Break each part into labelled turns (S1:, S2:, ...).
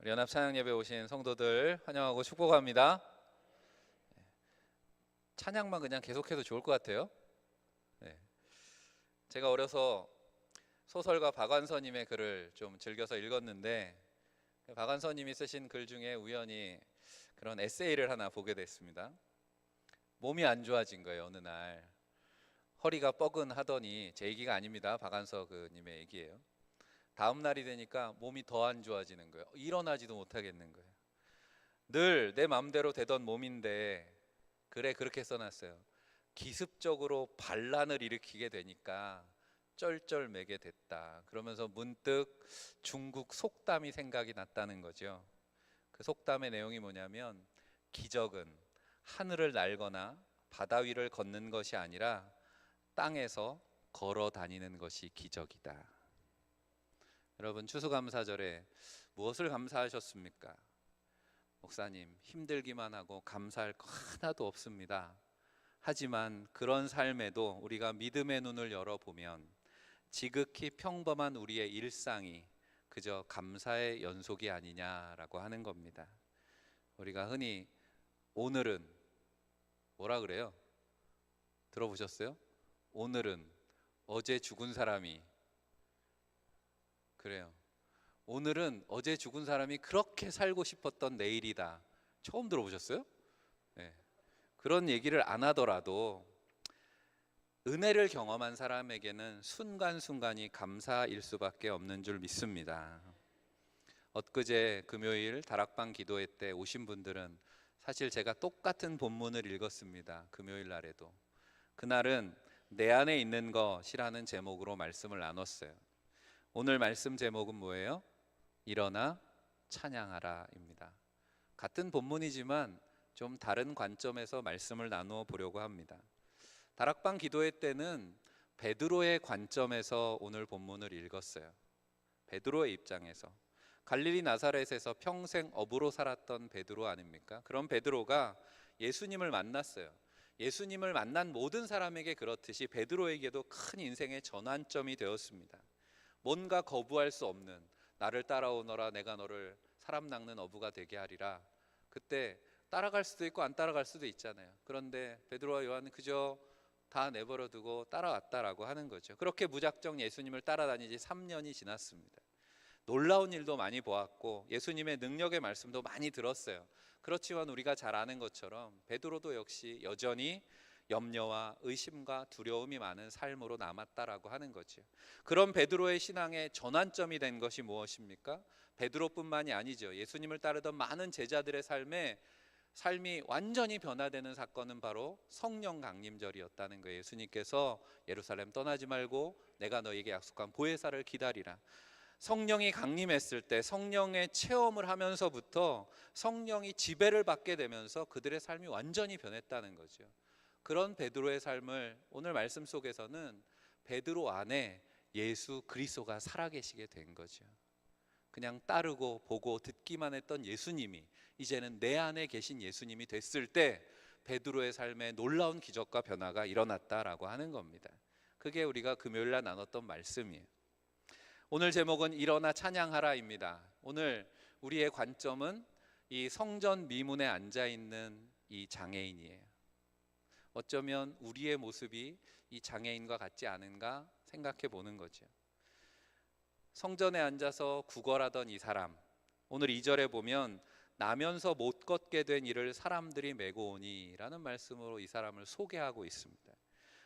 S1: 우리 연합 찬양 예배 오신 성도들 환영하고 축복합니다. 찬양만 그냥 계속해도 좋을 것 같아요. 네. 제가 어려서 소설가 박완서님의 글을 좀 즐겨서 읽었는데 박완서님이 쓰신 글 중에 우연히 그런 에세이를 하나 보게 됐습니다. 몸이 안 좋아진 거예요. 어느 날 허리가 뻐근하더니, 제 얘기가 아닙니다. 박완서 님의 얘기예요. 다음 날이 되니까 몸이 더 안 좋아지는 거예요. 일어나지도 못하겠는 거예요. 늘 내 마음대로 되던 몸인데, 글에 그렇게 써놨어요. 기습적으로 반란을 일으키게 되니까 쩔쩔매게 됐다. 그러면서 문득 중국 속담이 생각이 났다는 거죠. 그 속담의 내용이 뭐냐면, 기적은 하늘을 날거나 바다 위를 걷는 것이 아니라 땅에서 걸어 다니는 것이 기적이다. 여러분, 추수감사절에 무엇을 감사하셨습니까? 목사님, 힘들기만 하고 감사할 거 하나도 없습니다. 하지만 그런 삶에도 우리가 믿음의 눈을 열어보면 지극히 평범한 우리의 일상이 그저 감사의 연속이 아니냐라고 하는 겁니다. 우리가 흔히 오늘은 뭐라 그래요? 들어보셨어요? 오늘은 어제 죽은 사람이, 그래요. 오늘은 어제 죽은 사람이 그렇게 살고 싶었던 내일이다. 처음 들어보셨어요? 네. 그런 얘기를 안 하더라도 은혜를 경험한 사람에게는 순간순간이 감사일 수밖에 없는 줄 믿습니다. 엊그제 금요일 다락방 기도회 때 오신 분들은 사실 제가 똑같은 본문을 읽었습니다. 금요일 날에도. 그날은 내 안에 있는 것이라는 제목으로 말씀을 나눴어요. 오늘 말씀 제목은 뭐예요? 일어나 찬양하라입니다. 같은 본문이지만 좀 다른 관점에서 말씀을 나누어 보려고 합니다. 다락방 기도회 때는 베드로의 관점에서 오늘 본문을 읽었어요. 베드로의 입장에서. 갈릴리 나사렛에서 평생 어부로 살았던 베드로 아닙니까? 그런 베드로가 예수님을 만났어요. 예수님을 만난 모든 사람에게 그렇듯이 베드로에게도 큰 인생의 전환점이 되었습니다. 뭔가 거부할 수 없는, 나를 따라오너라 내가 너를 사람 낚는 어부가 되게 하리라. 그때 따라갈 수도 있고 안 따라갈 수도 있잖아요. 그런데 베드로와 요한은 그저 다 내버려 두고 따라왔다라고 하는 거죠. 그렇게 무작정 예수님을 따라다닌 지 3년이 지났습니다. 놀라운 일도 많이 보았고 예수님의 능력의 말씀도 많이 들었어요. 그렇지만 우리가 잘 아는 것처럼 베드로도 역시 여전히 염려와 의심과 두려움이 많은 삶으로 남았다라고 하는 거죠. 그런 베드로의 신앙의 전환점이 된 것이 무엇입니까? 베드로뿐만이 아니죠. 예수님을 따르던 많은 제자들의 삶이 완전히 변화되는 사건은 바로 성령 강림절이었다는 거예요. 예수님께서 예루살렘 떠나지 말고 내가 너에게 약속한 보혜사를 기다리라. 성령이 강림했을 때 성령의 체험을 하면서부터 성령이 지배를 받게 되면서 그들의 삶이 완전히 변했다는 거죠. 그런 베드로의 삶을 오늘 말씀 속에서는 베드로 안에 예수 그리스도가 살아계시게 된 거죠. 그냥 따르고 보고 듣기만 했던 예수님이 이제는 내 안에 계신 예수님이 됐을 때 베드로의 삶에 놀라운 기적과 변화가 일어났다라고 하는 겁니다. 그게 우리가 금요일 날 나눴던 말씀이에요. 오늘 제목은 일어나 찬양하라입니다. 오늘 우리의 관점은 이 성전 미문에 앉아있는 이 장애인이에요. 어쩌면 우리의 모습이 이 장애인과 같지 않은가 생각해 보는 거죠. 성전에 앉아서 구걸하던 이 사람, 오늘 2절에 보면 나면서 못 걷게 된 이를 사람들이 메고 오니 라는 말씀으로 이 사람을 소개하고 있습니다.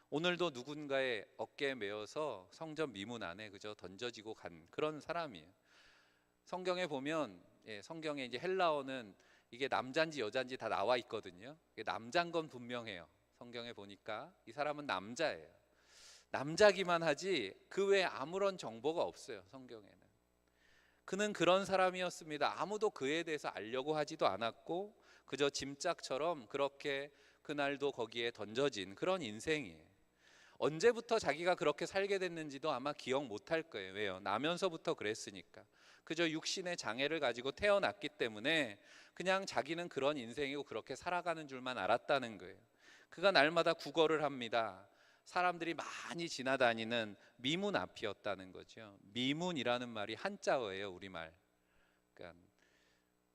S1: 오늘도 누군가의 어깨에 메어서 성전 미문 안에 그저 던져지고 간 그런 사람이에요. 성경에 보면 성경에 이제 헬라어는 이게 남자인지 여자인지 다 나와 있거든요. 이게 남자인 건 분명해요. 성경에 보니까 이 사람은 남자예요. 남자기만 하지 그 외에 아무런 정보가 없어요. 성경에는. 그는 그런 사람이었습니다. 아무도 그에 대해서 알려고 하지도 않았고 그저 짐짝처럼 그렇게 그날도 거기에 던져진 그런 인생이에요. 언제부터 자기가 그렇게 살게 됐는지도 아마 기억 못할 거예요. 왜요? 나면서부터 그랬으니까. 그저 육신의 장애를 가지고 태어났기 때문에 그냥 자기는 그런 인생이고 그렇게 살아가는 줄만 알았다는 거예요. 그가 날마다 구걸을 합니다. 사람들이 많이 지나다니는 미문 앞이었다는 거죠. 미문이라는 말이 한자어예요, 우리말. 그러니까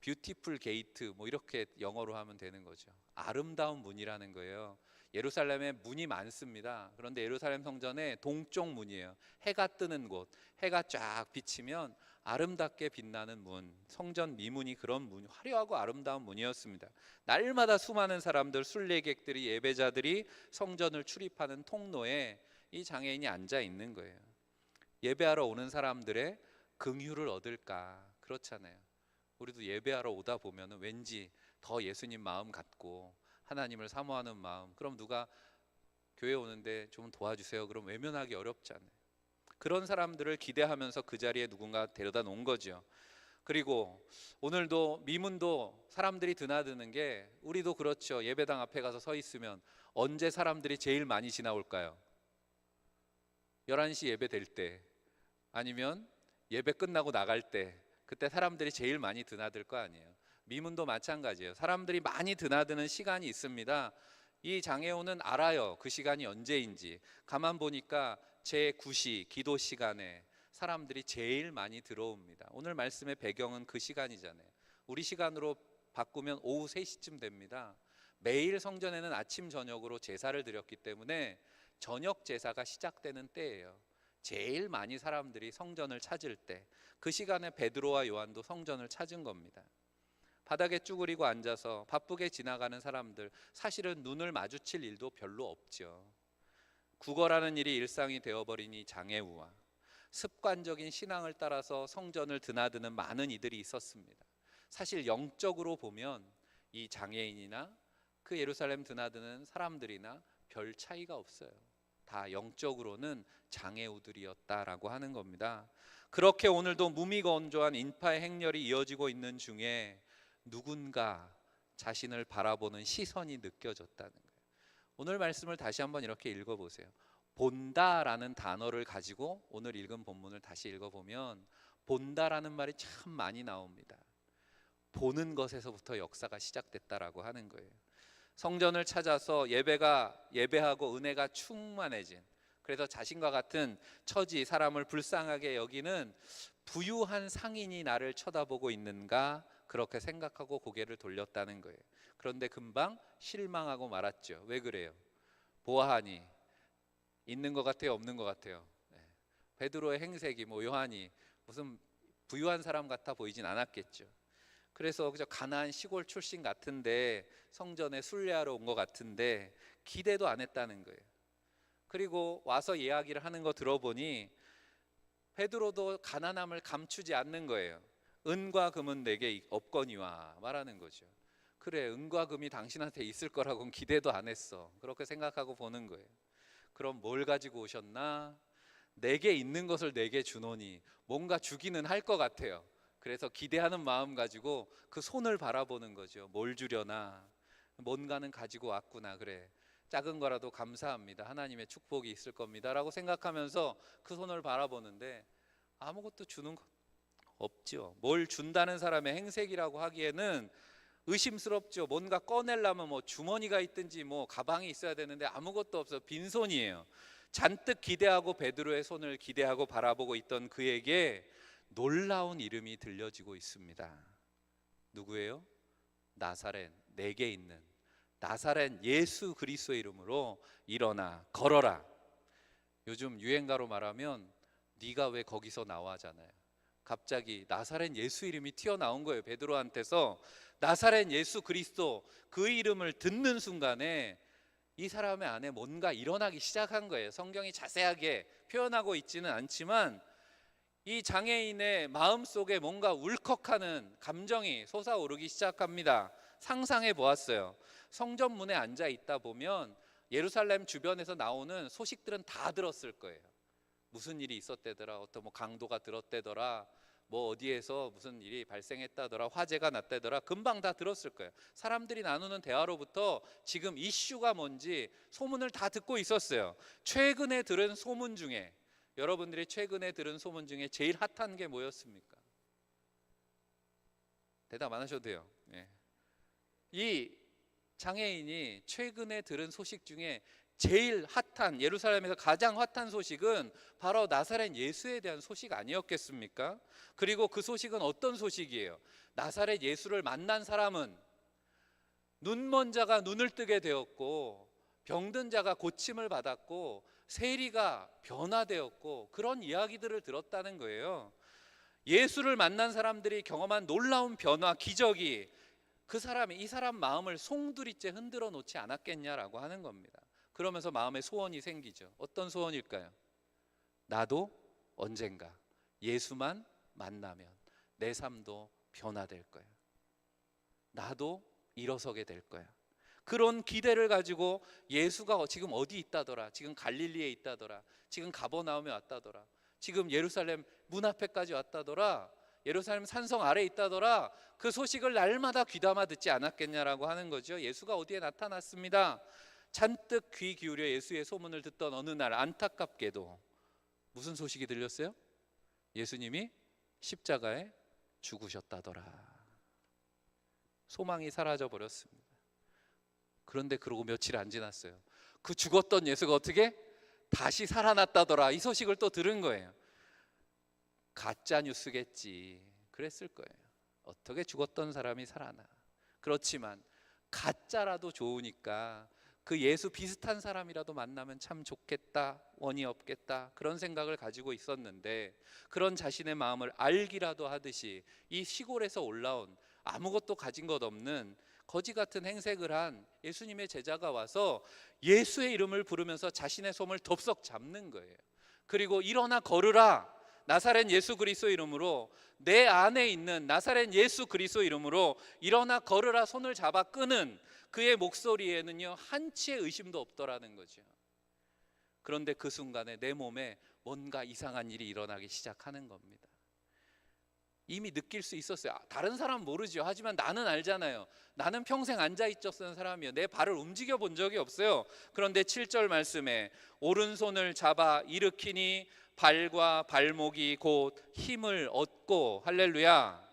S1: 뷰티풀 게이트 뭐 이렇게 영어로 하면 되는 거죠. 아름다운 문이라는 거예요. 예루살렘에 문이 많습니다. 그런데 예루살렘 성전의 동쪽 문이에요. 해가 뜨는 곳, 해가 쫙 비치면 아름답게 빛나는 문, 성전 미문이 그런 문, 화려하고 아름다운 문이었습니다. 날마다 수많은 사람들, 순례객들이, 예배자들이 성전을 출입하는 통로에 이 장애인이 앉아 있는 거예요. 예배하러 오는 사람들의 긍휼을 얻을까? 그렇잖아요. 우리도 예배하러 오다 보면 왠지 더 예수님 마음 같고 하나님을 사모하는 마음, 그럼 누가 교회 오는데 좀 도와주세요, 그럼 외면하기 어렵잖아요. 그런 사람들을 기대하면서 그 자리에 누군가 데려다 놓은 거죠. 그리고 오늘도 미문도 사람들이 드나드는 게, 우리도 그렇죠. 예배당 앞에 가서 서 있으면 언제 사람들이 제일 많이 지나올까요? 11시 예배 될 때, 아니면 예배 끝나고 나갈 때, 그때 사람들이 제일 많이 드나들 거 아니에요. 미문도 마찬가지예요. 사람들이 많이 드나드는 시간이 있습니다. 이 장애우는 알아요. 그 시간이 언제인지. 가만 보니까 제9시 기도 시간에 사람들이 제일 많이 들어옵니다. 오늘 말씀의 배경은 그 시간이잖아요. 우리 시간으로 바꾸면 오후 3시쯤 됩니다. 매일 성전에는 아침 저녁으로 제사를 드렸기 때문에 저녁 제사가 시작되는 때예요. 제일 많이 사람들이 성전을 찾을 때, 그 시간에 베드로와 요한도 성전을 찾은 겁니다. 바닥에 쭈그리고 앉아서 바쁘게 지나가는 사람들, 사실은 눈을 마주칠 일도 별로 없죠. 구걸하는 일이 일상이 되어버린 이 장애우와 습관적인 신앙을 따라서 성전을 드나드는 많은 이들이 있었습니다. 사실 영적으로 보면 이 장애인이나 그 예루살렘 드나드는 사람들이나 별 차이가 없어요. 다 영적으로는 장애우들이었다라고 하는 겁니다. 그렇게 오늘도 무미건조한 인파의 행렬이 이어지고 있는 중에 누군가 자신을 바라보는 시선이 느껴졌다는 거예요. 오늘 말씀을 다시 한번 이렇게 읽어보세요. 본다라는 단어를 가지고 오늘 읽은 본문을 다시 읽어보면 본다라는 말이 참 많이 나옵니다. 보는 것에서부터 역사가 시작됐다라고 하는 거예요. 성전을 찾아서 예배하고 은혜가 충만해진, 그래서 자신과 같은 처지, 사람을 불쌍하게 여기는 부유한 상인이 나를 쳐다보고 있는가, 그렇게 생각하고 고개를 돌렸다는 거예요. 그런데 금방 실망하고 말았죠. 왜 그래요? 보아하니 있는 것 같아요, 없는 것 같아요? 베드로의 행색이, 요한이 무슨 부유한 사람 같아 보이진 않았겠죠. 그래서 그저 가나안 시골 출신 같은데 성전에 순례하러 온 것 같은데 기대도 안 했다는 거예요. 그리고 와서 이야기를 하는 거 들어보니 베드로도 가난함을 감추지 않는 거예요. 은과 금은 내게 없거니와 말하는 거죠. 그래, 은과 금이 당신한테 있을 거라고는 기대도 안 했어. 그렇게 생각하고 보는 거예요. 그럼 뭘 가지고 오셨나? 내게 있는 것을 내게 주노니, 뭔가 주기는 할 것 같아요. 그래서 기대하는 마음 가지고 그 손을 바라보는 거죠. 뭘 주려나? 뭔가는 가지고 왔구나. 그래, 작은 거라도 감사합니다. 하나님의 축복이 있을 겁니다 라고 생각하면서 그 손을 바라보는데 아무것도 주는 거 없죠. 뭘 준다는 사람의 행색이라고 하기에는 의심스럽죠. 뭔가 꺼내려면 주머니가 있든지 가방이 있어야 되는데 아무것도 없어. 빈손이에요. 잔뜩 기대하고 베드로의 손을 기대하고 바라보고 있던 그에게 놀라운 이름이 들려지고 있습니다. 누구예요? 나사렛, 내게 있는 나사렛 예수 그리스도의 이름으로 일어나 걸어라. 요즘 유행가로 말하면 네가 왜 거기서 나와잖아요. 갑자기 나사렛 예수 이름이 튀어나온 거예요. 베드로한테서. 나사렛 예수 그리스도, 그 이름을 듣는 순간에 이 사람의 안에 뭔가 일어나기 시작한 거예요. 성경이 자세하게 표현하고 있지는 않지만 이 장애인의 마음속에 뭔가 울컥하는 감정이 솟아오르기 시작합니다. 상상해 보았어요. 성전 문에 앉아 있다 보면 예루살렘 주변에서 나오는 소식들은 다 들었을 거예요. 무슨 일이 있었대더라, 어떤 강도가 들었대더라, 어디에서 무슨 일이 발생했다더라, 화재가 났다더라, 금방 다 들었을 거예요. 사람들이 나누는 대화로부터 지금 이슈가 뭔지 소문을 다 듣고 있었어요. 최근에 들은 소문 중에, 여러분들이 최근에 들은 소문 중에 제일 핫한 게 뭐였습니까? 대답 안 하셔도 돼요. 이 장애인이 최근에 들은 소식 중에 제일 핫한, 예루살렘에서 가장 핫한 소식은 바로 나사렛 예수에 대한 소식 아니었겠습니까? 그리고 그 소식은 어떤 소식이에요? 나사렛 예수를 만난 사람은 눈먼 자가 눈을 뜨게 되었고, 병든 자가 고침을 받았고, 세리가 변화되었고, 그런 이야기들을 들었다는 거예요. 예수를 만난 사람들이 경험한 놀라운 변화, 기적이 이 사람 마음을 송두리째 흔들어 놓지 않았겠냐라고 하는 겁니다. 그러면서 마음에 소원이 생기죠. 어떤 소원일까요? 나도 언젠가 예수만 만나면 내 삶도 변화될 거야. 나도 일어서게 될 거야. 그런 기대를 가지고 예수가 지금 어디 있다더라, 지금 갈릴리에 있다더라, 지금 가버나움에 왔다더라, 지금 예루살렘 문 앞에까지 왔다더라, 예루살렘 산성 아래에 있다더라, 그 소식을 날마다 귀담아 듣지 않았겠냐라고 하는 거죠. 예수가 어디에 나타났습니다. 잔뜩 귀 기울여 예수의 소문을 듣던 어느 날, 안타깝게도 무슨 소식이 들렸어요? 예수님이 십자가에 죽으셨다더라. 소망이 사라져 버렸습니다. 그런데 그러고 며칠 안 지났어요. 그 죽었던 예수가 어떻게 다시 살아났다더라. 이 소식을 또 들은 거예요. 가짜 뉴스겠지. 그랬을 거예요. 어떻게 죽었던 사람이 살아나. 그렇지만 가짜라도 좋으니까 그 예수 비슷한 사람이라도 만나면 참 좋겠다, 원이 없겠다, 그런 생각을 가지고 있었는데, 그런 자신의 마음을 알기라도 하듯이 이 시골에서 올라온 아무것도 가진 것 없는 거지 같은 행색을 한 예수님의 제자가 와서 예수의 이름을 부르면서 자신의 손을 덥석 잡는 거예요. 그리고 일어나 걸으라, 나사렛 예수 그리스도 이름으로, 내 안에 있는 나사렛 예수 그리스도 이름으로 일어나 걸으라 손을 잡아 끄는 그의 목소리에는요, 한치의 의심도 없더라는 거죠. 그런데 그 순간에 내 몸에 뭔가 이상한 일이 일어나기 시작하는 겁니다. 이미 느낄 수 있었어요. 다른 사람 모르죠. 하지만 나는 알잖아요. 나는 평생 앉아있었던 사람이에요. 내 발을 움직여 본 적이 없어요. 그런데 7절 말씀에 오른손을 잡아 일으키니 발과 발목이 곧 힘을 얻고, 할렐루야,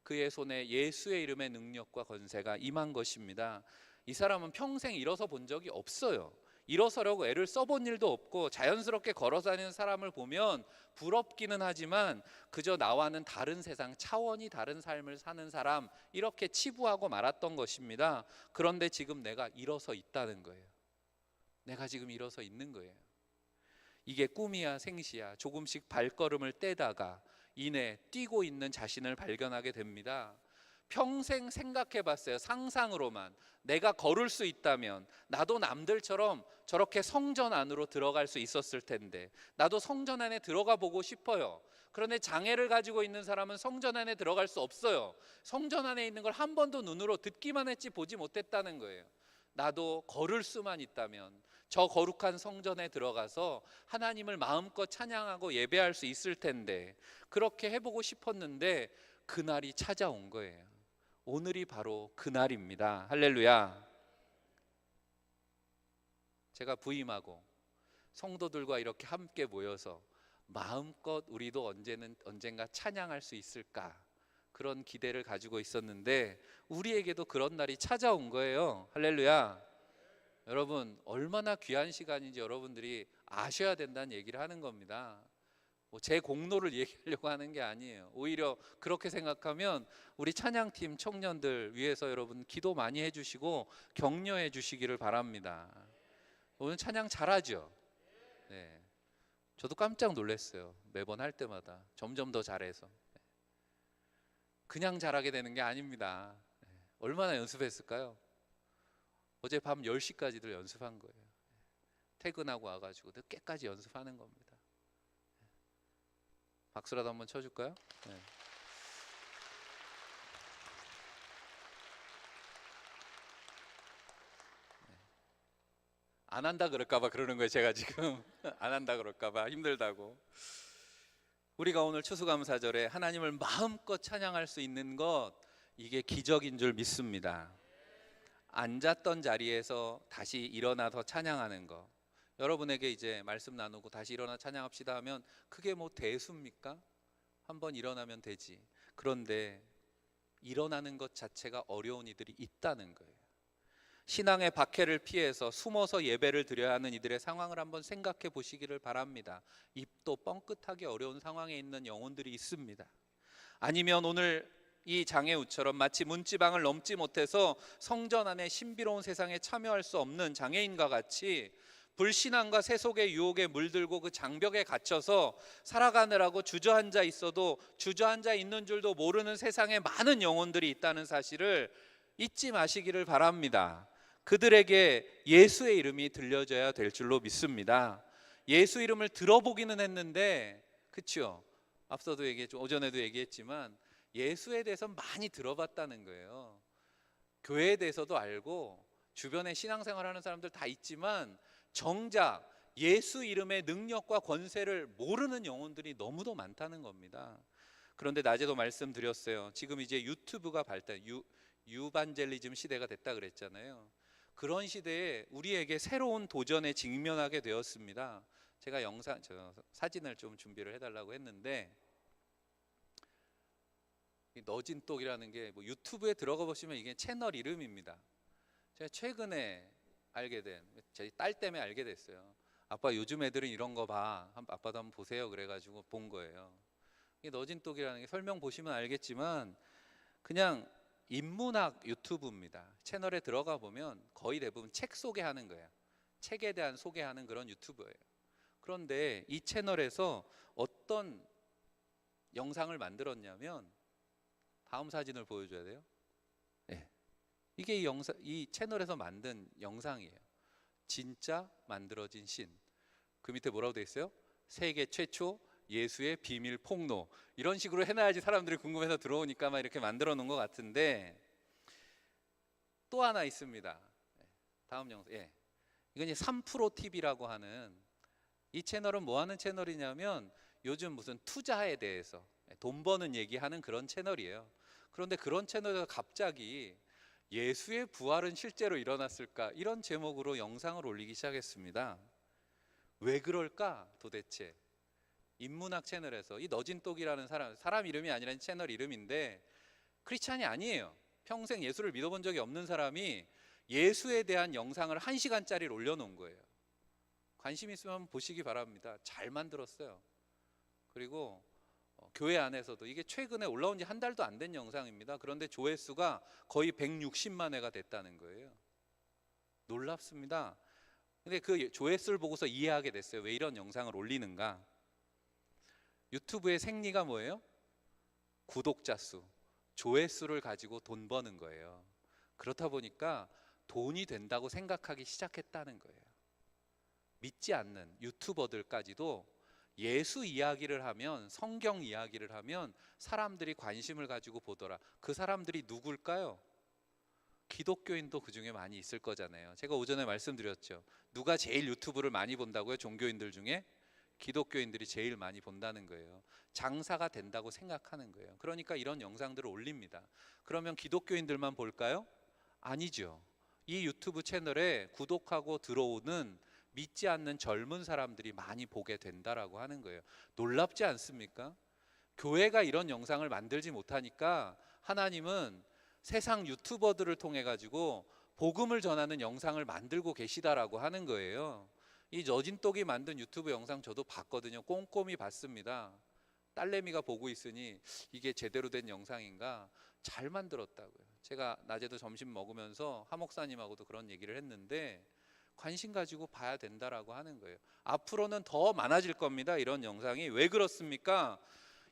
S1: 그의 손에 예수의 이름의 능력과 권세가 임한 것입니다. 이 사람은 평생 일어서 본 적이 없어요. 일어서려고 애를 써본 일도 없고, 자연스럽게 걸어 다니는 사람을 보면 부럽기는 하지만 그저 나와는 다른 세상, 차원이 다른 삶을 사는 사람, 이렇게 치부하고 말았던 것입니다. 그런데 지금 내가 일어서 있다는 거예요. 내가 지금 일어서 있는 거예요. 이게 꿈이야 생시야, 조금씩 발걸음을 떼다가 이내 뛰고 있는 자신을 발견하게 됩니다. 평생 생각해 봤어요. 상상으로만 내가 걸을 수 있다면 나도 남들처럼 저렇게 성전 안으로 들어갈 수 있었을 텐데, 나도 성전 안에 들어가 보고 싶어요. 그런데 장애를 가지고 있는 사람은 성전 안에 들어갈 수 없어요. 성전 안에 있는 걸 한 번도 눈으로 듣기만 했지 보지 못했다는 거예요. 나도 걸을 수만 있다면 저 거룩한 성전에 들어가서 하나님을 마음껏 찬양하고 예배할 수 있을 텐데, 그렇게 해보고 싶었는데 그날이 찾아온 거예요. 오늘이 바로 그날입니다. 할렐루야. 제가 부임하고 성도들과 이렇게 함께 모여서 마음껏 우리도 언젠가 찬양할 수 있을까, 그런 기대를 가지고 있었는데 우리에게도 그런 날이 찾아온 거예요. 할렐루야. 여러분, 얼마나 귀한 시간인지 여러분들이 아셔야 된다는 얘기를 하는 겁니다. 제 공로를 얘기하려고 하는 게 아니에요. 오히려 그렇게 생각하면 우리 찬양팀 청년들 위해서 여러분 기도 많이 해주시고 격려해 주시기를 바랍니다. 오늘 찬양 잘하죠? 네. 저도 깜짝 놀랐어요. 매번 할 때마다 점점 더 잘해서. 그냥 잘하게 되는 게 아닙니다. 얼마나 연습했을까요? 어제 밤 10시까지들 연습한 거예요. 퇴근하고 와가지고 늦게까지 연습하는 겁니다. 박수라도 한번 쳐줄까요? 네. 안 한다 그럴까봐 그러는 거예요. 제가 지금 안 한다 그럴까봐 힘들다고. 우리가 오늘 추수감사절에 하나님을 마음껏 찬양할 수 있는 것, 이게 기적인 줄 믿습니다. 앉았던 자리에서 다시 일어나서 찬양하는 거, 여러분에게 이제 말씀 나누고 다시 일어나 찬양합시다 하면 그게 뭐 대수입니까? 한번 일어나면 되지. 그런데 일어나는 것 자체가 어려운 이들이 있다는 거예요. 신앙의 박해를 피해서 숨어서 예배를 드려야 하는 이들의 상황을 한번 생각해 보시기를 바랍니다. 입도 뻥끗하기 어려운 상황에 있는 영혼들이 있습니다. 아니면 오늘 이 장애우처럼 마치 문지방을 넘지 못해서 성전 안의 신비로운 세상에 참여할 수 없는 장애인과 같이 불신앙과 세속의 유혹에 물들고 그 장벽에 갇혀서 살아가느라고 주저앉아 있어도 주저앉아 있는 줄도 모르는 세상에 많은 영혼들이 있다는 사실을 잊지 마시기를 바랍니다. 그들에게 예수의 이름이 들려져야 될 줄로 믿습니다. 예수 이름을 들어보기는 했는데, 그렇죠? 앞서도 얘기했죠. 오전에도 얘기했지만 예수에 대해서 많이 들어봤다는 거예요. 교회에 대해서도 알고 주변에 신앙생활하는 사람들 다 있지만 정작 예수 이름의 능력과 권세를 모르는 영혼들이 너무도 많다는 겁니다. 그런데 낮에도 말씀드렸어요. 지금 이제 유튜브가 발달, 유반젤리즘 시대가 됐다 그랬잖아요. 그런 시대에 우리에게 새로운 도전에 직면하게 되었습니다. 제가 사진을 좀 준비를 해달라고 했는데, 너진똑이라는 게 뭐 유튜브에 들어가 보시면 이게 채널 이름입니다. 제가 최근에 알게 된, 저희 딸 때문에 알게 됐어요. 아빠 요즘 애들은 이런 거 봐, 아빠도 한번 보세요. 그래가지고 본 거예요. 이게 너진똑이라는 게 설명 보시면 알겠지만 그냥 인문학 유튜브입니다. 채널에 들어가 보면 거의 대부분 책 소개하는 거예요. 책에 대한 소개하는 그런 유튜브예요. 그런데 이 채널에서 어떤 영상을 만들었냐면, 다음 사진을 보여줘야 돼요. 네. 이게 이 채널에서 만든 영상이에요. 진짜 만들어진 신. 그 밑에 뭐라고 돼 있어요? 세계 최초 예수의 비밀 폭로. 이런 식으로 해놔야지 사람들이 궁금해서 들어오니까 막 이렇게 만들어 놓은 것 같은데, 또 하나 있습니다. 다음 영상. 예. 이건 이제 3프로 TV라고 하는, 이 채널은 뭐 하는 채널이냐면 요즘 무슨 투자에 대해서 돈 버는 얘기하는 그런 채널이에요. 그런데 그런 채널에서 갑자기 예수의 부활은 실제로 일어났을까? 이런 제목으로 영상을 올리기 시작했습니다. 왜 그럴까 도대체? 인문학 채널에서 이 너진똑이라는 사람 이름이 아니라 채널 이름인데, 크리스찬이 아니에요. 평생 예수를 믿어본 적이 없는 사람이 예수에 대한 영상을 1시간짜리를 올려놓은 거예요. 관심 있으면 한번 보시기 바랍니다. 잘 만들었어요. 그리고 교회 안에서도 이게 최근에 올라온 지 한 달도 안 된 영상입니다. 그런데 조회수가 거의 160만 회가 됐다는 거예요. 놀랍습니다. 근데 그 조회수를 보고서 이해하게 됐어요. 왜 이런 영상을 올리는가? 유튜브의 생리가 뭐예요? 구독자 수, 조회수를 가지고 돈 버는 거예요. 그렇다 보니까 돈이 된다고 생각하기 시작했다는 거예요. 믿지 않는 유튜버들까지도 예수 이야기를 하면, 성경 이야기를 하면 사람들이 관심을 가지고 보더라. 그 사람들이 누굴까요? 기독교인도 그 중에 많이 있을 거잖아요. 제가 오전에 말씀드렸죠. 누가 제일 유튜브를 많이 본다고요? 종교인들 중에? 기독교인들이 제일 많이 본다는 거예요. 장사가 된다고 생각하는 거예요. 그러니까 이런 영상들을 올립니다. 그러면 기독교인들만 볼까요? 아니죠. 이 유튜브 채널에 구독하고 들어오는 믿지 않는 젊은 사람들이 많이 보게 된다라고 하는 거예요. 놀랍지 않습니까? 교회가 이런 영상을 만들지 못하니까 하나님은 세상 유튜버들을 통해 가지고 복음을 전하는 영상을 만들고 계시다라고 하는 거예요. 이 너진똑이 만든 유튜브 영상 저도 봤거든요. 꼼꼼히 봤습니다. 딸내미가 보고 있으니 이게 제대로 된 영상인가? 잘 만들었다고요. 제가 낮에도 점심 먹으면서 하 목사님하고도 그런 얘기를 했는데, 관심 가지고 봐야 된다라고 하는 거예요. 앞으로는 더 많아질 겁니다. 이런 영상이. 왜 그렇습니까?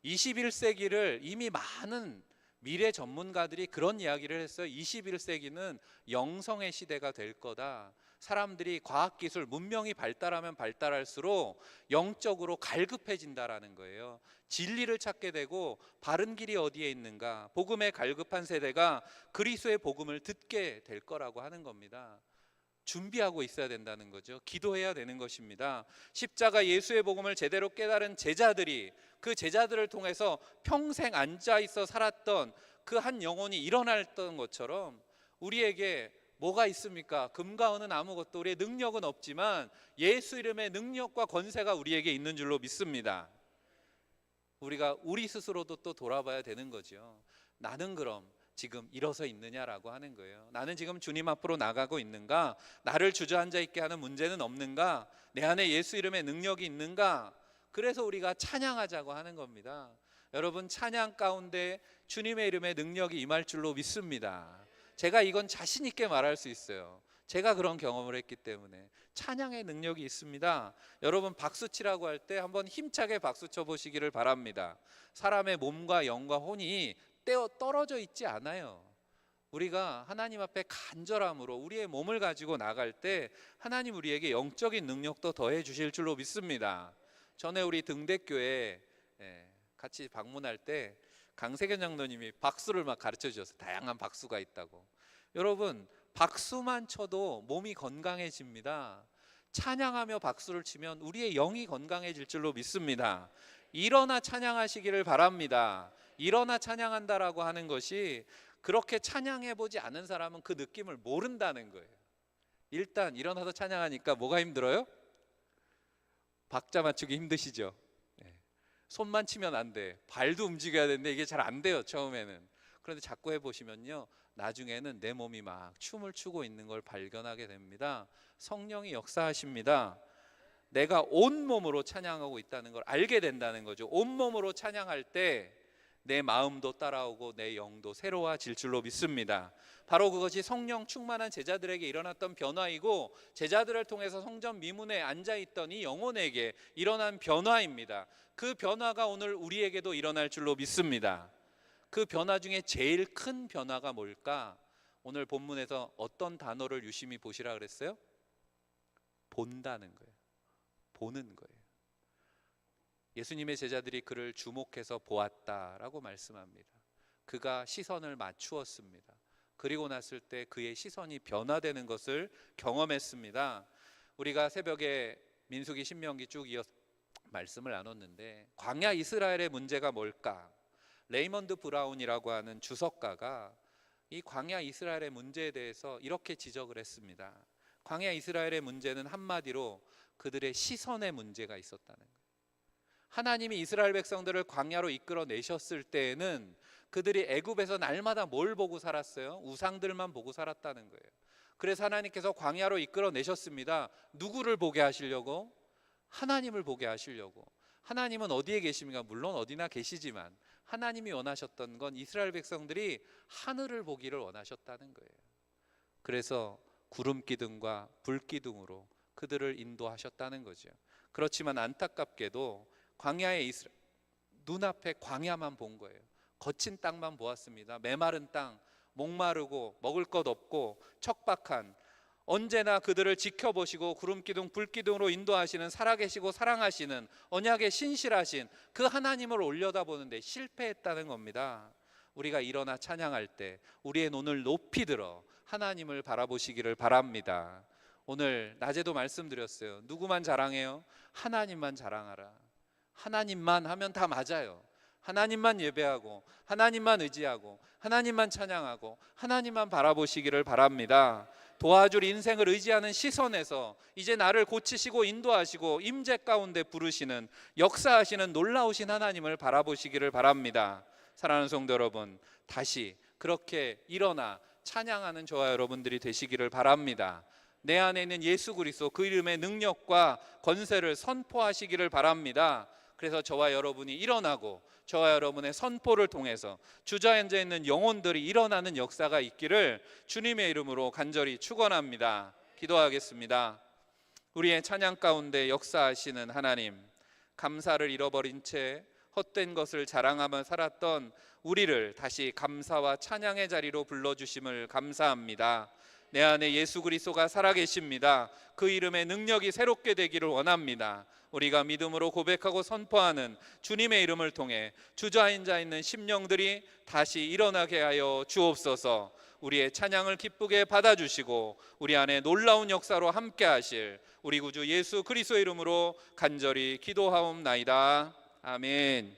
S1: 21세기를 이미 많은 미래 전문가들이 그런 이야기를 했어요. 21세기는 영성의 시대가 될 거다. 사람들이 과학기술, 문명이 발달하면 발달할수록 영적으로 갈급해진다라는 거예요. 진리를 찾게 되고 바른 길이 어디에 있는가, 복음에 갈급한 세대가 그리스도의 복음을 듣게 될 거라고 하는 겁니다. 준비하고 있어야 된다는 거죠. 기도해야 되는 것입니다. 십자가 예수의 복음을 제대로 깨달은 제자들이, 그 제자들을 통해서 평생 앉아 있어 살았던 그 한 영혼이 일어났던 것처럼 우리에게 뭐가 있습니까? 금과 은은 아무것도, 우리의 능력은 없지만 예수 이름의 능력과 권세가 우리에게 있는 줄로 믿습니다. 우리가 우리 스스로도 또 돌아봐야 되는 거죠. 나는 그럼 지금 일어서 있느냐라고 하는 거예요. 나는 지금 주님 앞으로 나가고 있는가? 나를 주저앉아 있게 하는 문제는 없는가? 내 안에 예수 이름의 능력이 있는가? 그래서 우리가 찬양하자고 하는 겁니다. 여러분, 찬양 가운데 주님의 이름의 능력이 임할 줄로 믿습니다. 제가 이건 자신 있게 말할 수 있어요. 제가 그런 경험을 했기 때문에 찬양의 능력이 있습니다. 여러분, 박수치라고 할 때 한번 힘차게 박수 쳐보시기를 바랍니다. 사람의 몸과 영과 혼이 떨어져 있지 않아요. 우리가 하나님 앞에 간절함으로 우리의 몸을 가지고 나갈 때 하나님 우리에게 영적인 능력도 더해 주실 줄로 믿습니다. 전에 우리 등대교회 같이 방문할 때 강세견 장로님이 박수를 막 가르쳐 주셨어요. 다양한 박수가 있다고. 여러분, 박수만 쳐도 몸이 건강해집니다. 찬양하며 박수를 치면 우리의 영이 건강해질 줄로 믿습니다. 일어나 찬양하시기를 바랍니다. 일어나 찬양한다라고 하는 것이, 그렇게 찬양해 보지 않은 사람은 그 느낌을 모른다는 거예요. 일단 일어나서 찬양하니까 뭐가 힘들어요? 박자 맞추기 힘드시죠? 손만 치면 안 돼. 발도 움직여야 되는데 이게 잘 안 돼요, 처음에는. 그런데 자꾸 해보시면요, 나중에는 내 몸이 막 춤을 추고 있는 걸 발견하게 됩니다. 성령이 역사하십니다. 내가 온몸으로 찬양하고 있다는 걸 알게 된다는 거죠. 온몸으로 찬양할 때 내 마음도 따라오고 내 영도 새로워질 줄로 믿습니다. 바로 그것이 성령 충만한 제자들에게 일어났던 변화이고, 제자들을 통해서 성전 미문에 앉아있던 이 영혼에게 일어난 변화입니다. 그 변화가 오늘 우리에게도 일어날 줄로 믿습니다. 그 변화 중에 제일 큰 변화가 뭘까? 오늘 본문에서 어떤 단어를 유심히 보시라 그랬어요? 본다는 거예요. 보는 거예요. 예수님의 제자들이 그를 주목해서 보았다라고 말씀합니다. 그가 시선을 맞추었습니다. 그리고 났을 때 그의 시선이 변화되는 것을 경험했습니다. 우리가 새벽에 민수기 신명기 쭉 이어서 말씀을 나눴는데, 광야 이스라엘의 문제가 뭘까? 레이먼드 브라운이라고 하는 주석가가 이 광야 이스라엘의 문제에 대해서 이렇게 지적을 했습니다. 광야 이스라엘의 문제는 한마디로 그들의 시선의 문제가 있었다는 거예요. 하나님이 이스라엘 백성들을 광야로 이끌어 내셨을 때에는 그들이 애굽에서 날마다 뭘 보고 살았어요? 우상들만 보고 살았다는 거예요. 그래서 하나님께서 광야로 이끌어 내셨습니다. 누구를 보게 하시려고? 하나님을 보게 하시려고. 하나님은 어디에 계십니까? 물론 어디나 계시지만 하나님이 원하셨던 건 이스라엘 백성들이 하늘을 보기를 원하셨다는 거예요. 그래서 구름 기둥과 불 기둥으로 그들을 인도하셨다는 거죠. 그렇지만 안타깝게도 광야의 이스라엘, 눈앞에 광야만 본 거예요. 거친 땅만 보았습니다. 메마른 땅, 목마르고 먹을 것 없고 척박한, 언제나 그들을 지켜보시고 구름기둥 불기둥으로 인도하시는 살아계시고 사랑하시는 언약의 신실하신 그 하나님을 올려다보는데 실패했다는 겁니다. 우리가 일어나 찬양할 때 우리의 눈을 높이 들어 하나님을 바라보시기를 바랍니다. 오늘 낮에도 말씀드렸어요. 누구만 자랑해요? 하나님만 자랑하라. 하나님만 하면 다 맞아요. 하나님만 예배하고 하나님만 의지하고 하나님만 찬양하고 하나님만 바라보시기를 바랍니다. 도와줄 인생을 의지하는 시선에서 이제 나를 고치시고 인도하시고 임재 가운데 부르시는, 역사하시는 놀라우신 하나님을 바라보시기를 바랍니다. 사랑하는 성도 여러분, 다시 그렇게 일어나 찬양하는 저와 여러분들이 되시기를 바랍니다. 내 안에 있는 예수 그리스도 그 이름의 능력과 권세를 선포하시기를 바랍니다. 그래서 저와 여러분이 일어나고 저와 여러분의 선포를 통해서 주저앉아 있는 영혼들이 일어나는 역사가 있기를 주님의 이름으로 간절히 축원합니다. 기도하겠습니다. 우리의 찬양 가운데 역사하시는 하나님, 감사를 잃어버린 채 헛된 것을 자랑하며 살았던 우리를 다시 감사와 찬양의 자리로 불러주심을 감사합니다. 내 안에 예수 그리스도가 살아계십니다. 그 이름의 능력이 새롭게 되기를 원합니다. 우리가 믿음으로 고백하고 선포하는 주님의 이름을 통해 주저앉아 있는 심령들이 다시 일어나게 하여 주옵소서. 우리의 찬양을 기쁘게 받아주시고 우리 안에 놀라운 역사로 함께 하실 우리 구주 예수 그리스도의 이름으로 간절히 기도하옵나이다. 아멘.